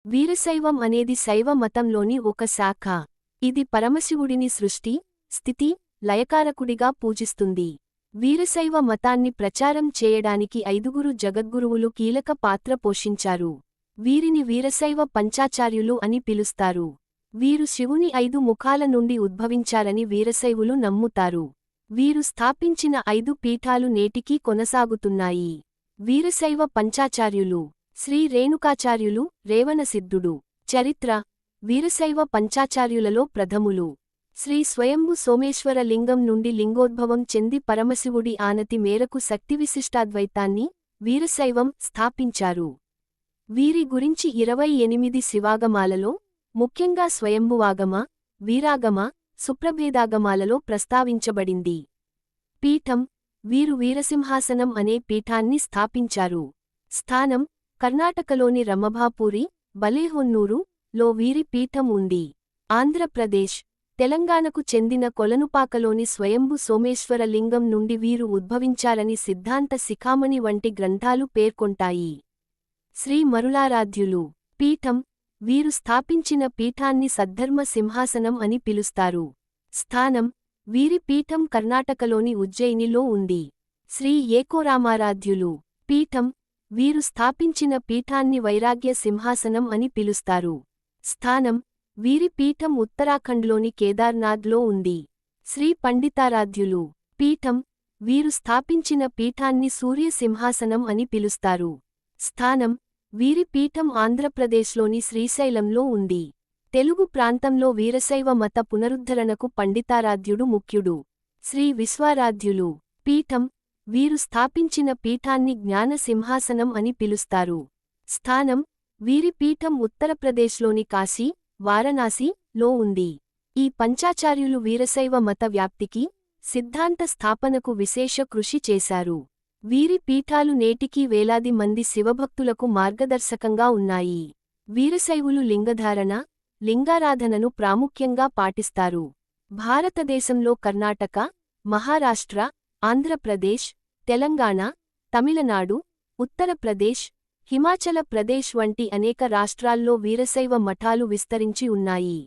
వీరశైవం అనేది శైవ మతంలోని ఒక శాఖ. ఇది పరమశివుడిని సృష్టి, స్థితి, లయకారకుడిగా పూజిస్తుంది. వీరశైవ మతాన్ని ప్రచారం చేయడానికి 5గురు జగద్గురువులు కీలక పాత్ర పోషించారు. వీరిని వీరశైవ పంచాచార్యులు అని పిలుస్తారు. వీరు శివుని 5 ముఖాల నుండి ఉద్భవించారని వీరశైవులు నమ్ముతారు. వీరు స్థాపించిన 5 పీఠాలు నేటికీ కొనసాగుతున్నాయి. వీరశైవ పంచాచార్యులు: శ్రీ రేణుకాచార్యులు, రేవణసిద్ధుడు. చరిత్ర: వీరశైవ పంచాచార్యులలో ప్రథములు. శ్రీ స్వయంభు సోమేశ్వర లింగం నుండి లింగోద్భవం చెంది పరమశివుడి ఆనతి మేరకు శక్తివిశిష్టాద్వైతాన్ని, వీరశైవం స్థాపించారు. వీరి గురించి 28 శివాగమాలలో, ముఖ్యంగా స్వయంభువాగమ, వీరాగమ, సుప్రభేదాగమాలలో ప్రస్తావించబడింది. పీఠం: వీరు వీరసింహాసనం అనే పీఠాన్ని స్థాపించారు. స్థానం: కర్ణాటకలోని రమభాపూరి, బలేహొన్నూరు లో వీరి పీఠం ఉంది. ఆంధ్రప్రదేశ్, తెలంగాణకు చెందిన కొలనుపాకలోని స్వయంభు సోమేశ్వర లింగం నుండి వీరు ఉద్భవించారని సిద్ధాంత శిఖామణి వంటి గ్రంథాలు పేర్కొంటాయి. శ్రీ మరుళారాధ్యులు. పీఠం: వీరు స్థాపించిన పీఠాన్ని సద్ధర్మ సింహాసనం అని పిలుస్తారు. స్థానం: వీరి పీఠం కర్ణాటకలోని ఉజ్జయినిలో ఉంది. శ్రీ ఏకోరామారాధ్యులు. పీఠం: వీరు స్థాపించిన పీఠాన్ని వైరాగ్య సింహాసనం అని పిలుస్తారు. స్థానం: వీరి పీఠం ఉత్తరాఖండ్లోని కేదార్నాథ్లో ఉంది. శ్రీ పండితారాధ్యులు. పీఠం: వీరు స్థాపించిన పీఠాన్ని సూర్య సింహాసనం అని పిలుస్తారు. స్థానం: వీరి పీఠం ఆంధ్రప్రదేశ్లోని శ్రీశైలంలో ఉంది. తెలుగు ప్రాంతంలో వీరశైవ మత పునరుద్ధరణకు పండితారాధ్యుడు ముఖ్యుడు. శ్రీ విశ్వారాధ్యులు. పీఠం: వీరు స్థాపించిన పీఠాన్ని జ్ఞాన సింహాసనం అని పిలుస్తారు. స్థానం: వీరి పీఠం ఉత్తరప్రదేశ్లోని కాశీ, వారణాసి లో ఉంది. ఈ పంచాచార్యులు వీరశైవ మత వ్యాప్తికి, సిద్ధాంత స్థాపనకు విశేష కృషి చేశారు. వీరి పీఠాలు నేటికీ వేలాది మంది శివభక్తులకు మార్గదర్శకంగా ఉన్నాయి. వీరశైవులు లింగధారణ, లింగారాధనను ప్రాముఖ్యంగా పాటిస్తారు. భారతదేశంలో కర్ణాటక, మహారాష్ట్ర, ఆంధ్రప్రదేశ్, తెలంగాణ, తమిళనాడు, ఉత్తరప్రదేశ్, హిమాచల ప్రదేశ్ వంటి అనేక రాష్ట్రాల్లో వీరశైవ మఠాలు విస్తరించి ఉన్నాయి.